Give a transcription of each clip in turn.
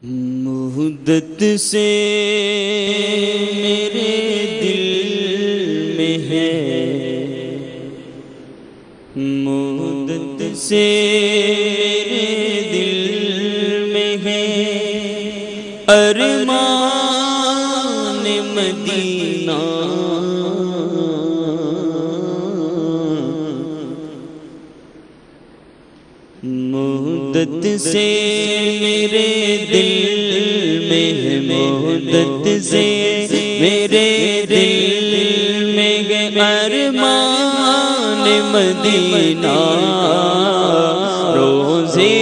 مدت سے میرے دل میں ہے، مدت سے میرے دل میں ہے ارمان مدینہ، مدت سے میرے دل میں ہے، مدت سے میرے دل میں ہے ارمان مدینہ، روزے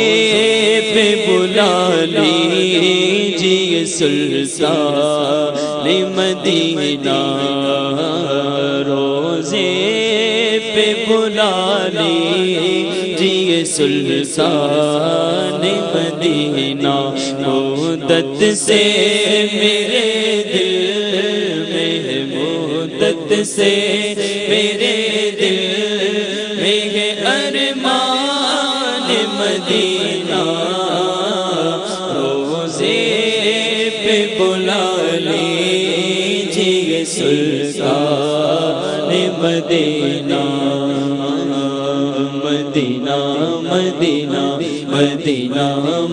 پہ بلا لیجیے سلطان مدینہ، روزے پہ بلا لیجیے سلطان مدینہ، مدت سے میرے دل میں ہے، مدت سے میرے دل میں ہے ارمان مدینہ، روزے پہ بلا لیجیے سلطان مدینہ، مدینہ مدینہ مدینہ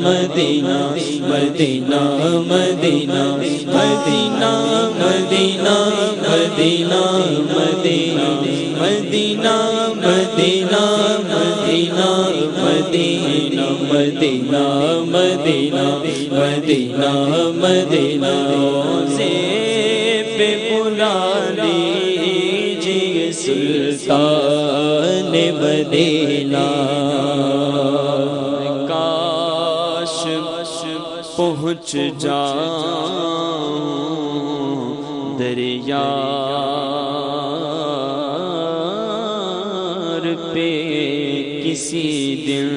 مدینہ مدینہ مدینہ مدینہ مدینہ مدینہ مدینہ مدینہ مدینہ مدینہ مدینہ مدینہ مدینہ مدینہ مدینہ، روزے پہ بلا لیجیے سلطان مدینہ، کاش پہنچ جاؤں دریار پہ کسی دن،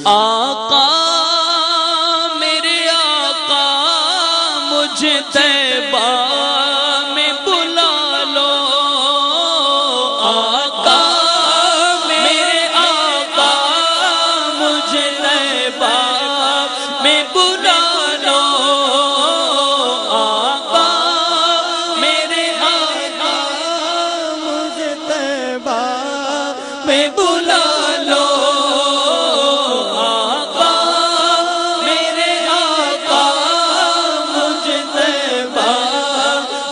آقا میرے آقا مجھے طیبہ میں بلا لو، آقا میرے آقا مجھے طیبہ میں بلا لو، آقا میرے آقا مجھے طیبہ میں بلا لو، آقا میرے آقا مجھے طیبہ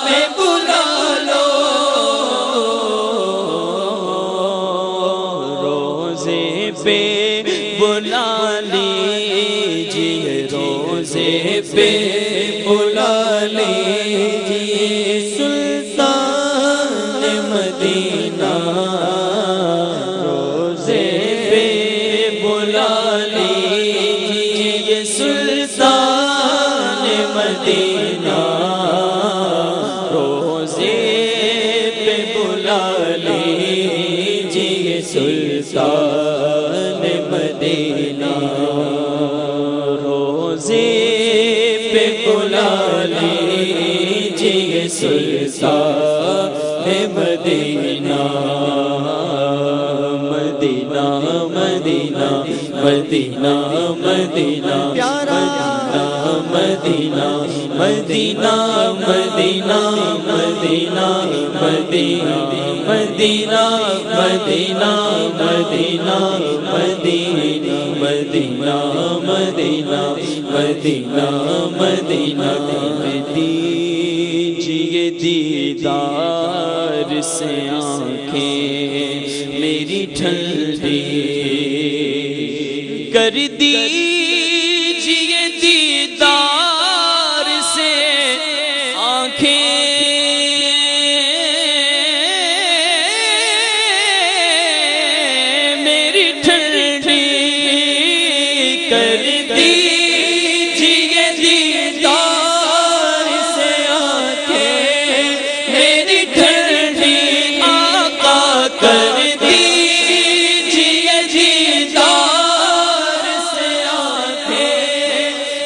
میں بلا لو، روزے پہ بلا لیجیے، روزے پہ بلا لیجیے سلطان مدینہ، روزے پہ بلا لیجیے سلطان مدینہ، روزے پہ بلا لیجیے سلطان مدینہ، روزے پہ بلا لیجیے سلطان مدینہ، مدینہ مدینہ مدینہ مدینہ مدینہ مدینہ مدینہ مدینہ مدینہ مدینہ مدینہ مدینہ مدینہ مدینہ مدینہ مدینہ مدینہ، دیجیے دیدار سے آنکھیں میری ٹھنڈی کر دیجیے دیدار سے آنکھیں میری ٹھنڈی کر دیجیے دیدار سے آنکھیں میری ٹھنڈی، آقا کر دیجیے دیدار سے آنکھیں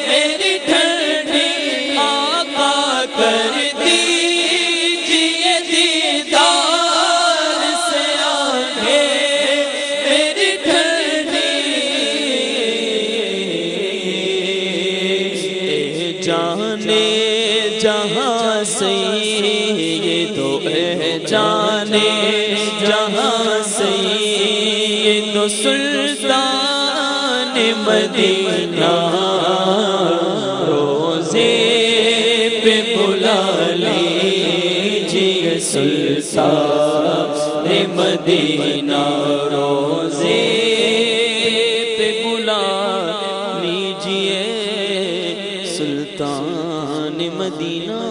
میری ٹھنڈی، آقا کر دیجیے دیدار سے آنکھیں میری ٹھنڈی، جانے جہاں سید جانے جہاں سید سلطان مدینہ روزے پہ بلا لیجیے سلطان مدینہ روزے پہ بلا لیجیے سلطان مدینہ